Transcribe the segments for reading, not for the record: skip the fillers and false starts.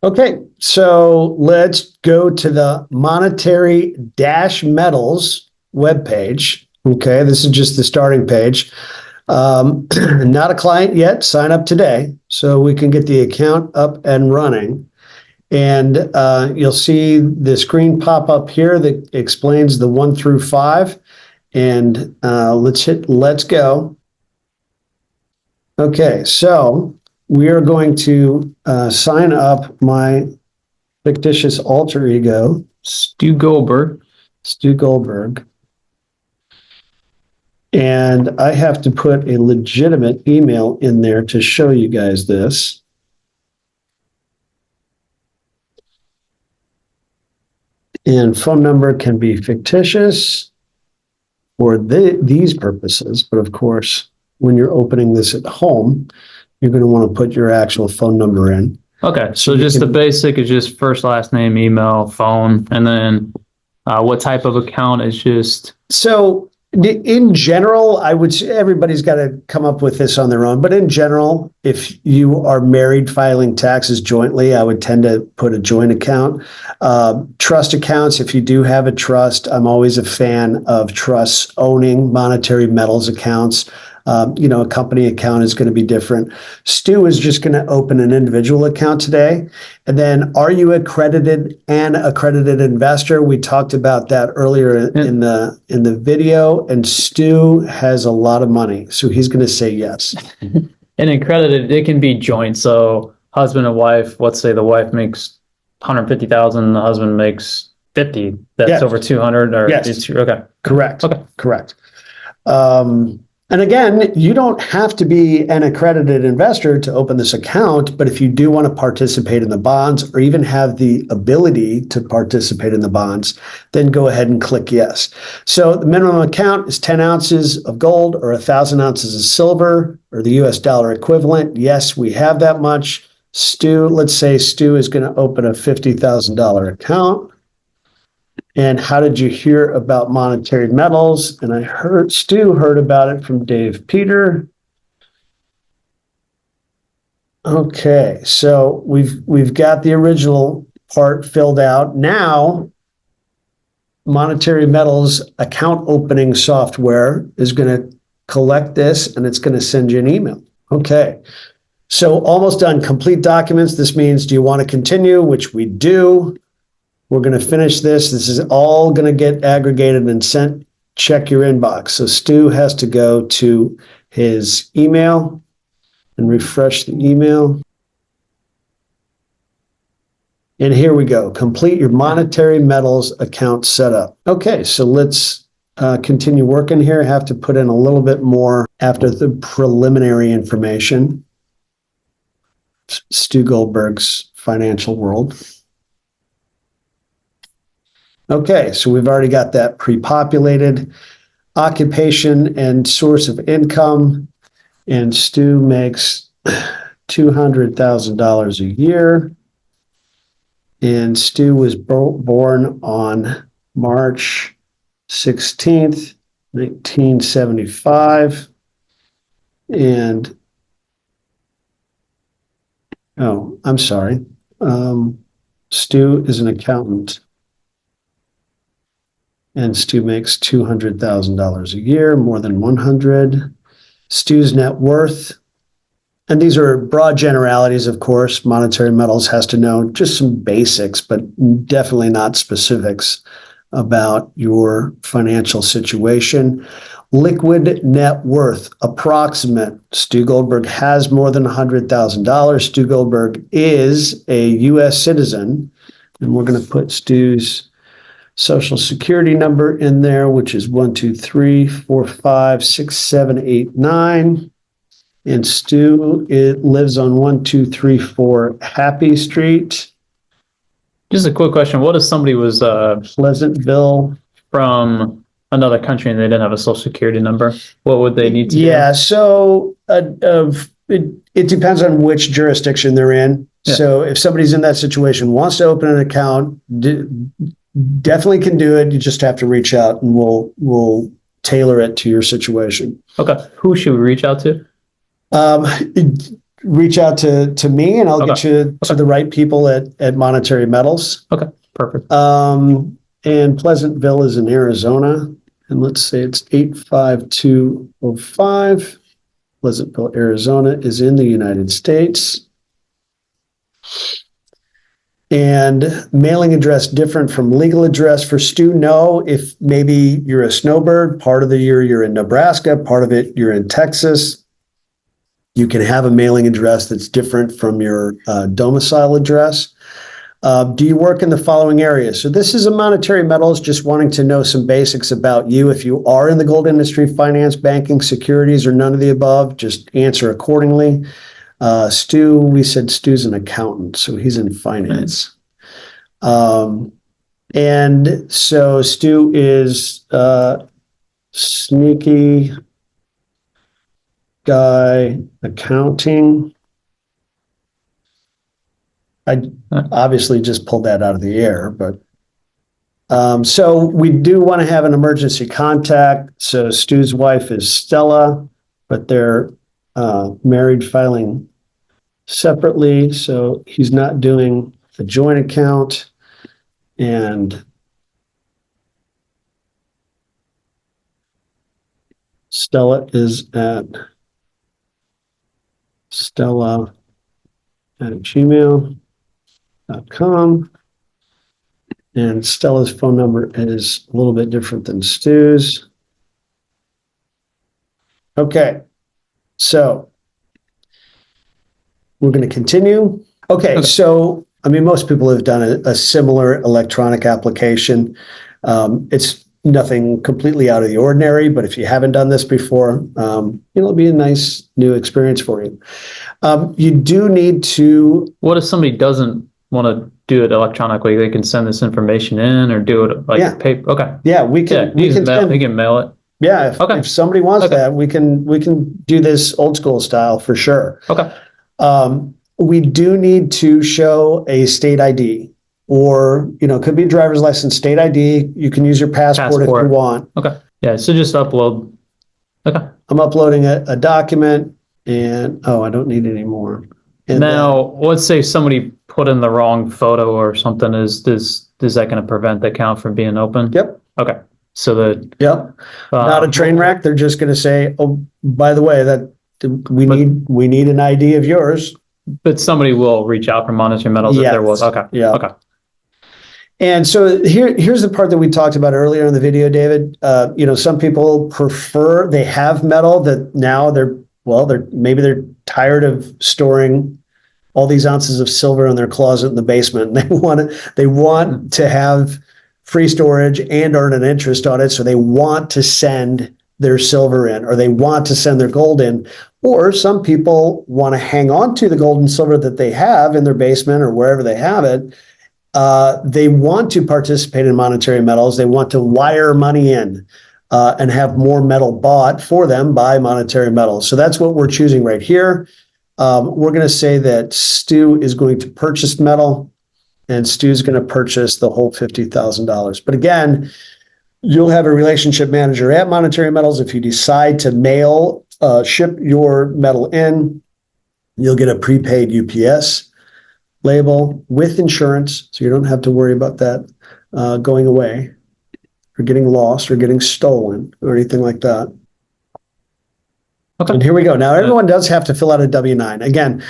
Okay, so let's go to the monetary-metals webpage. Okay, this is just the starting page. Not a client yet. Sign up today so we can get the account up and running. And you'll see the screen pop up here that explains the 1 through 5. And let's hit let's go. Okay, so we are going to sign up my fictitious alter ego, Stu Goldberg. Stu Goldberg. And I have to put a legitimate email in there to show you guys this. And phone number can be fictitious for these purposes. But of course, when you're opening this at home, you're going to want to put your actual phone number in. Okay, so just the basic is just first, last name, email, phone, and then what type of account is just... So in general, I would say everybody's got to come up with this on their own. But in general, if you are married filing taxes jointly, I would tend to put a joint account. Trust accounts, if you do have a trust, I'm always a fan of trusts owning monetary metals accounts. A company account is going to be different. Stu is just going to open an individual account today. And then, are you accredited and accredited investor? We talked about that earlier in the video. And Stu has a lot of money, so he's going to say yes. And accredited, it can be joint. So husband and wife. Let's say the wife makes 150,000, the husband makes 50. That's over 200. Or yes. Okay. Correct. Okay. Correct. And again, you don't have to be an accredited investor to open this account, but if you do want to participate in the bonds or even have the ability to participate in the bonds, then go ahead and click yes. So the minimum account is 10 ounces of gold or 1,000 ounces of silver or the US dollar equivalent. Yes, we have that much. Stu, let's say Stu is going to open a $50,000 account. And how did you hear about monetary metals? And I heard Stu heard about it from Dave Peter. Okay, so we've got the original part filled out. Now, monetary metals account opening software is going to collect this and it's going to send you an email. Okay, so almost done. Complete documents. This means, do you want to continue? Which we do. We're going to finish this. This is all going to get aggregated and sent. Check your inbox. So Stu has to go to his email and refresh the email. And here we go. Complete your monetary metals account setup. Okay, so let's continue working here. I have to put in a little bit more after the preliminary information. Stu Goldberg's financial world. Okay, so we've already got that pre-populated. Occupation and source of income. And Stu makes $200,000 a year. And Stu was born on March 16th, 1975. And, oh, I'm sorry. Stu is an accountant. And Stu makes $200,000 a year, more than 100. Stu's net worth, and these are broad generalities, of course. Monetary metals has to know just some basics, but definitely not specifics about your financial situation. Liquid net worth, approximate. Stu Goldberg has more than $100,000. Stu Goldberg is a U.S. citizen, and we're going to put Stu's Social Security number in there, which is 123456789. And Stu, it lives on 1234 Happy Street. Just a quick question. What if somebody was Pleasantville from another country and they didn't have a Social Security number? What would they need to do? Yeah, so it depends on which jurisdiction they're in. Yeah. So if somebody's in that situation, wants to open an account, definitely can do it. You just have to reach out and we'll tailor it to your situation. Okay. Who should we reach out to? reach out to me and I'll get you to the right people at Monetary Metals. Okay, perfect. And Pleasantville is in Arizona. And let's say it's 85205. Pleasantville, Arizona is in the United States. And mailing address different from legal address for Stu. No, if maybe you're a snowbird, part of the year you're in Nebraska, part of it you're in Texas, you can have a mailing address that's different from your domicile address. Do you work in the following areas? So this is a Monetary Metals, just wanting to know some basics about you. If you are in the gold industry, finance, banking, securities, or none of the above, just answer accordingly. Stu, we said Stu's an accountant, so he's in finance. And so Stu is sneaky guy accounting. I obviously just pulled that out of the air, but so we do want to have an emergency contact. So Stu's wife is Stella, but they're married, filing separately, so he's not doing the joint account. And Stella is at stella@gmail.com. And Stella's phone number is a little bit different than Stu's. Okay, so we're going to continue. Okay, so I mean, most people have done a similar electronic application. It's nothing completely out of the ordinary, but if you haven't done this before, it'll be a nice new experience for you. You do need to. What if somebody doesn't want to do it electronically? They can send this information in or do it like paper. Okay. Yeah, we can. We can mail it. Yeah, if somebody wants that, we can do this old school style for sure. Okay. We do need to show a state ID, or it could be a driver's license, state ID. You can use your passport if you want. Okay. Yeah. So just upload. Okay. I'm uploading a document, and I don't need any more. And now, let's say somebody put in the wrong photo or something. Is that going to prevent the account from being open? Yep. Okay. So not a train wreck. They're just going to say, "Oh, by the way, that we need an ID of yours." But somebody will reach out from Monetary Metals if there was. Okay. Yeah. Okay. And so here's the part that we talked about earlier in the video, David. Some people prefer, they have metal that now they're tired of storing all these ounces of silver in their closet in the basement. And they want to have free storage and earn an interest on it. So they want to send their silver in, or they want to send their gold in. Or some people want to hang on to the gold and silver that they have in their basement or wherever they have it. They want to participate in Monetary Metals. They want to wire money in and have more metal bought for them by Monetary Metals. So that's what we're choosing right here. We're going to say that Stu is going to purchase metal, and Stu's going to purchase the whole $50,000. But again, you'll have a relationship manager at Monetary Metals. If you decide to ship your metal in, you'll get a prepaid UPS label with insurance, so you don't have to worry about that going away or getting lost or getting stolen or anything like that. Okay. And here we go. Now, everyone does have to fill out a W-9. Again,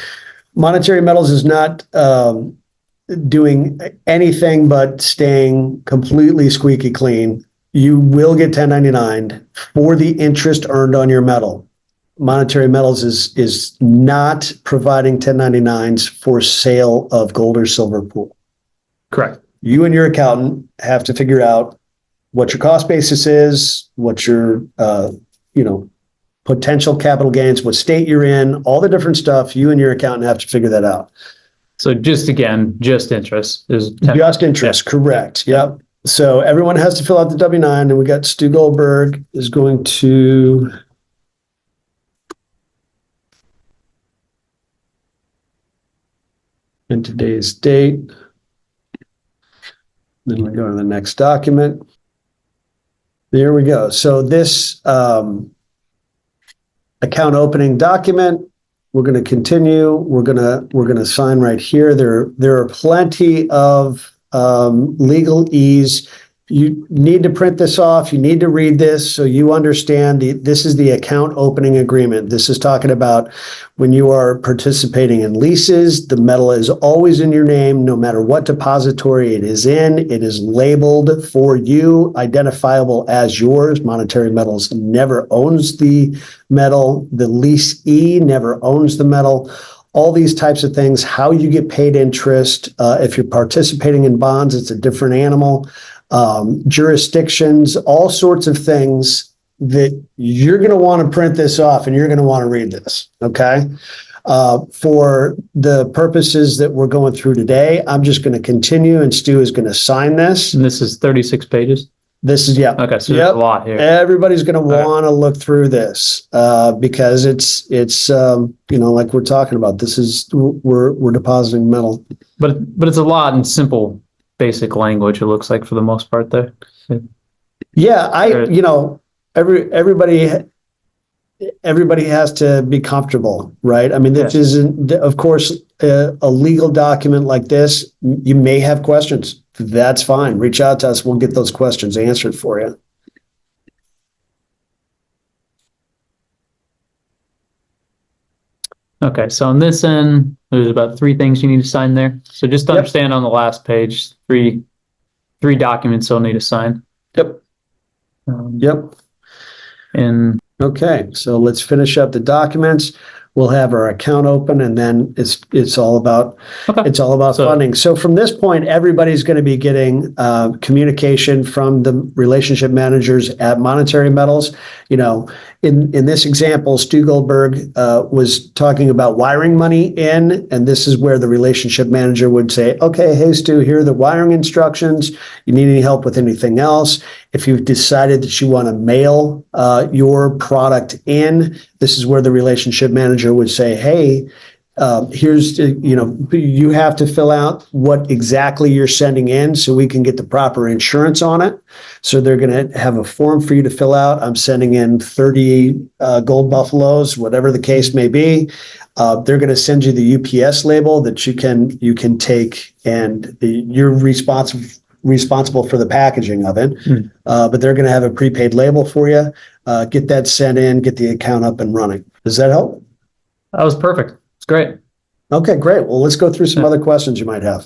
Monetary Metals is not doing anything but staying completely squeaky clean. You will get 1099 for the interest earned on your metal. Monetary Metals is not providing 1099s for sale of gold or silver pool. Correct. You and your accountant have to figure out what your cost basis is, what your potential capital gains, what state you're in, all the different stuff. You and your accountant have to figure that out. So just interest is just interest. Yeah. Correct. Yep. So everyone has to fill out the W-9, and we got Stu Goldberg is going to in today's date. Then we go to the next document. There we go. So this account opening document We're going to continue. We're going to sign right here. There are plenty of legalese. You need to print this off. You need to read this so you understand this is the account opening agreement. This is talking about when you are participating in leases, the metal is always in your name, no matter what depository it is in. It is labeled for you, identifiable as yours. Monetary Metals never owns the metal. The leasee never owns the metal. All these types of things, how you get paid interest. If you're participating in bonds, it's a different animal. Jurisdictions, all sorts of things that you're going to want to print this off and you're going to want to read this. Okay. For the purposes that we're going through today, I'm just going to continue and Stu is going to sign this. And this is 36 pages. This is, yeah. Okay. So there's a lot here. Everybody's going to want to look through this, because it's, like we're talking about, we're depositing metal. But it's a lot in simple, basic language, it looks like, for the most part there. Yeah, everybody has to be comfortable, right? I mean, this isn't, of course, a legal document like this. You may have questions. That's fine. Reach out to us. We'll get those questions answered for you. Okay, so on this end, there's about 3 things you need to sign there. So just to understand, on the last page, three documents you'll need to sign. Yep. And okay, so let's finish up the documents. We'll have our account open, and then it's all about funding. So from this point, everybody's going to be getting communication from the relationship managers at Monetary Metals. In this example, Stu Goldberg was talking about wiring money in, and this is where the relationship manager would say, okay, hey, Stu, here are the wiring instructions. You need any help with anything else? If you've decided that you want to mail your product in, this is where the relationship manager would say, hey, here's, you have to fill out what exactly you're sending in so we can get the proper insurance on it. So they're going to have a form for you to fill out. I'm sending in 30 gold buffaloes, whatever the case may be. They're going to send you the UPS label that you can take, and you're responsible for the packaging of it. But they're going to have a prepaid label for you. Get that sent in, get the account up and running. Does that help? that was perfect. It's great. Okay, great. Well, let's go through some other questions you might have.